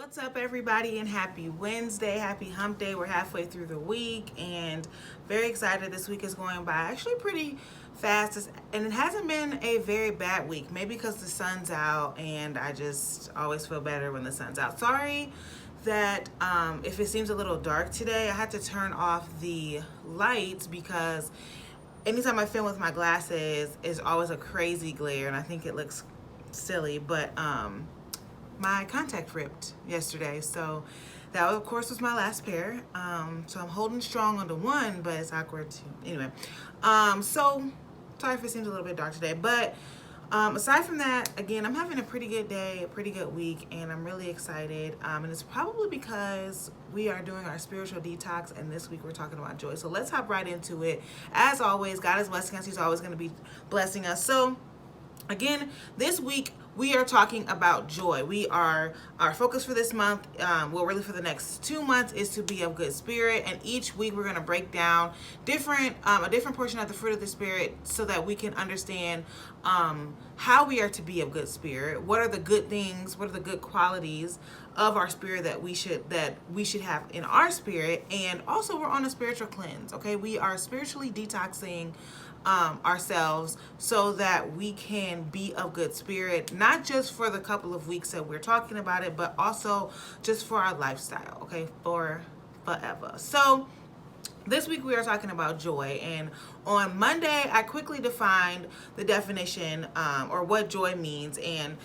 What's up, everybody, and happy Wednesday, happy hump day. We're halfway through the week and very excited. This week is going by actually pretty fast, and it hasn't been a very bad week. Maybe because the sun's out, and I just always feel better when the sun's out. Sorry that if it seems a little dark today, I had to turn off the lights because anytime I film with my glasses, it's always a crazy glare, and I think it looks silly, but my contact ripped yesterday, so that of course was my last pair. So I'm holding strong on the one, but it's awkward too. Anyway, so sorry if it seems a little bit dark today, but aside from that, again, I'm having a pretty good day, a pretty good week, and I'm really excited. And it's probably because we are doing our spiritual detox, and this week we're talking about joy. So let's hop right into it. As always, God is blessing us. He's always going to be blessing us. So again, this week we are talking about joy. Our focus for this month, really for the next 2 months, is to be of good spirit. And each week we're going to break down a different portion of the fruit of the spirit, so that we can understand how we are to be of good spirit. What are the good things? What are the good qualities of our spirit that we should have in our spirit? And also, we're on a spiritual cleanse. Okay, we are spiritually detoxing ourselves so that we can be of good spirit, not just for the couple of weeks that we're talking about it, but also just for our lifestyle, okay, for forever. So this week we are talking about joy, and on Monday I quickly defined the definition or what joy means, and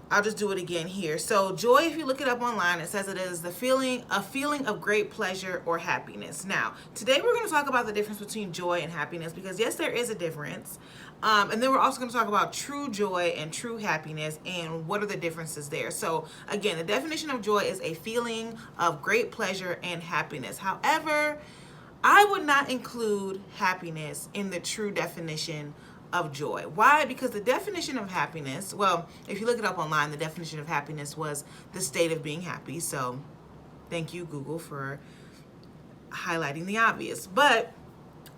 I'll just do it again here. So joy, if you look it up online, it says it is a feeling of great pleasure or happiness. Now, today we're going to talk about the difference between joy and happiness, because yes, there is a difference. And then we're also going to talk about true joy and true happiness, and what are the differences there. So again, the definition of joy is a feeling of great pleasure and happiness. However, I would not include happiness in the true definition of joy. Why? Because the definition of happiness, well, if you look it up online, the definition of happiness was the state of being happy. So thank you, Google, for highlighting the obvious. But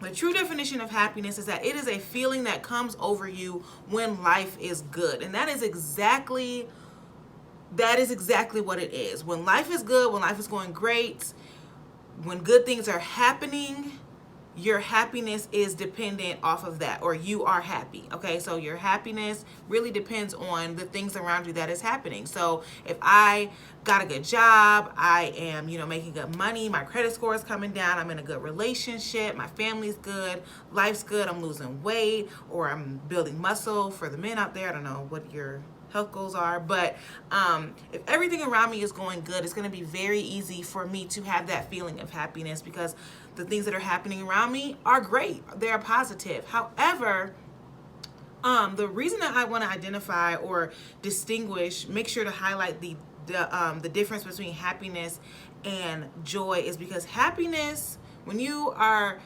the true definition of happiness is that it is a feeling that comes over you when life is good. And that is exactly what it is. When life is good, when life is going great, when good things are happening, your happiness is dependent off of that, or you are happy. Okay, so your happiness really depends on the things around you that is happening. So if I got a good job, I am, making good money, my credit score is coming down, I'm in a good relationship, my family's good, life's good, I'm losing weight, or I'm building muscle. For the men out there, I don't know what your health goals are, but if everything around me is going good, it's going to be very easy for me to have that feeling of happiness, because the things that are happening around me are great, they're positive. However, the reason that I want to identify or distinguish, make sure to highlight the difference between happiness and joy, is because happiness, when you are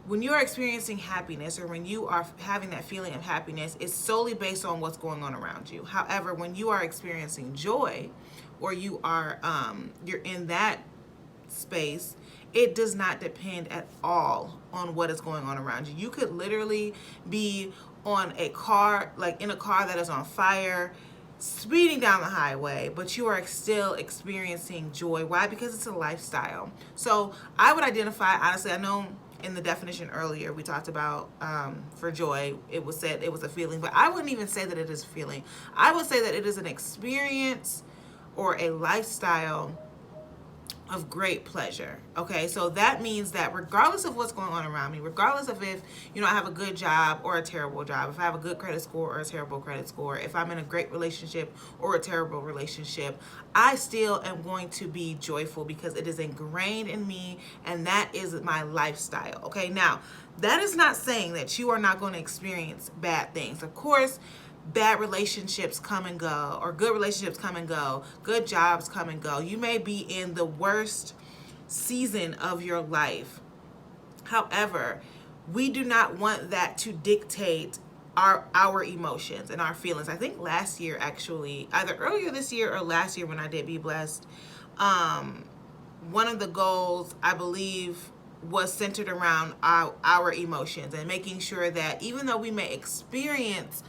experiencing happiness, or when you are having that feeling of happiness, it's solely based on what's going on around you. However, when you are experiencing joy, or you are you're in that space, it does not depend at all on what is going on around you. You could literally be on a car, like in a car that is on fire, speeding down the highway, but you are still experiencing joy. Why? Because it's a lifestyle. So I would identify, honestly, I know in the definition earlier we talked about for joy, it was said it was a feeling, but I wouldn't even say that it is a feeling. I would say that it is an experience or a lifestyle of great pleasure. Okay, so that means that regardless of what's going on around me, regardless of if I have a good job or a terrible job, if I have a good credit score or a terrible credit score, if I'm in a great relationship or a terrible relationship, I still am going to be joyful, because it is ingrained in me, and that is my lifestyle. Okay, now that is not saying that you are not going to experience bad things. Of course, bad relationships come and go, or good relationships come and go, good jobs come and go. You may be in the worst season of your life. However, we do not want that to dictate our emotions and our feelings. I think last year, actually, either earlier this year or last year when I did Be Blessed, one of the goals, I believe, was centered around our emotions, and making sure that even though we may experience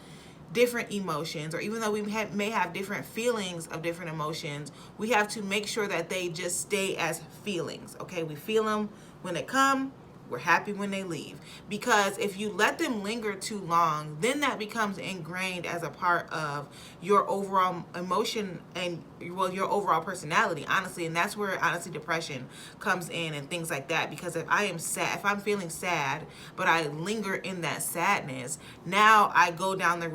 different emotions, or even though we may have different feelings of different emotions, we have to make sure that they just stay as feelings. Okay, we feel them when they come, we're happy when they leave. Because if you let them linger too long, then that becomes ingrained as a part of your overall emotion and, well, your overall personality, honestly. And that's where, honestly, depression comes in and things like that. Because if I am sad, if I'm feeling sad, but I linger in that sadness, now I go down the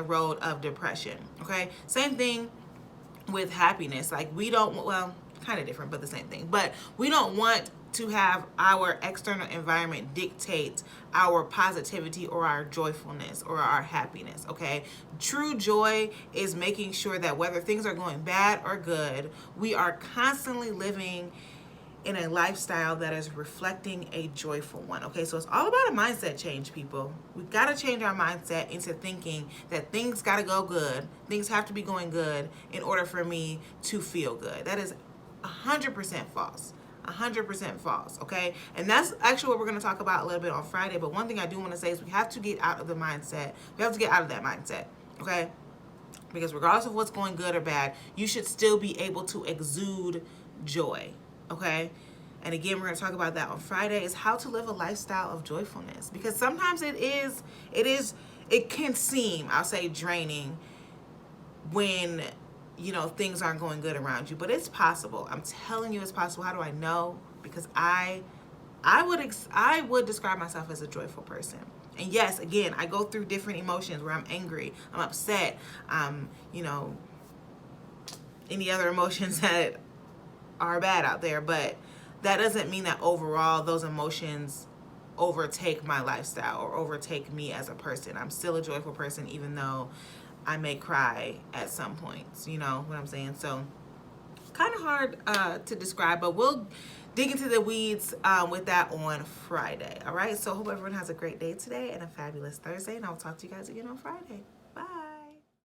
road of depression. Okay, same thing with happiness. Like, we don't, well, kind of different, but the same thing. But we don't want to have our external environment dictate our positivity or our joyfulness or our happiness. Okay, true joy is making sure that whether things are going bad or good, we are constantly living in a lifestyle that is reflecting a joyful one. Okay, so it's all about a mindset change, people. We've got to change our mindset into thinking that things got to go good, things have to be going good in order for me to feel good. That is 100% false. 100% false. Okay, and that's actually what we're going to talk about a little bit on Friday. But one thing I do want to say is we have to get out of the mindset. We have to get out of that mindset. Okay, because regardless of what's going good or bad, you should still be able to exude joy. Okay, and again, we're going to talk about that on Friday, is how to live a lifestyle of joyfulness. Because sometimes it can seem, I'll say, draining when, you know, things aren't going good around you, but it's possible. I'm telling you, it's possible. How do I know? Because I would describe myself as a joyful person. And yes, again, I go through different emotions where I'm angry, I'm upset, you know, any other emotions that are bad out there. But that doesn't mean that overall those emotions overtake my lifestyle or overtake me as a person. I'm still a joyful person, even though I may cry at some points. You know what I'm saying? So kind of hard to describe, but we'll dig into the weeds with that on Friday. All right, so hope everyone has a great day today and a fabulous Thursday, and I'll talk to you guys again on Friday.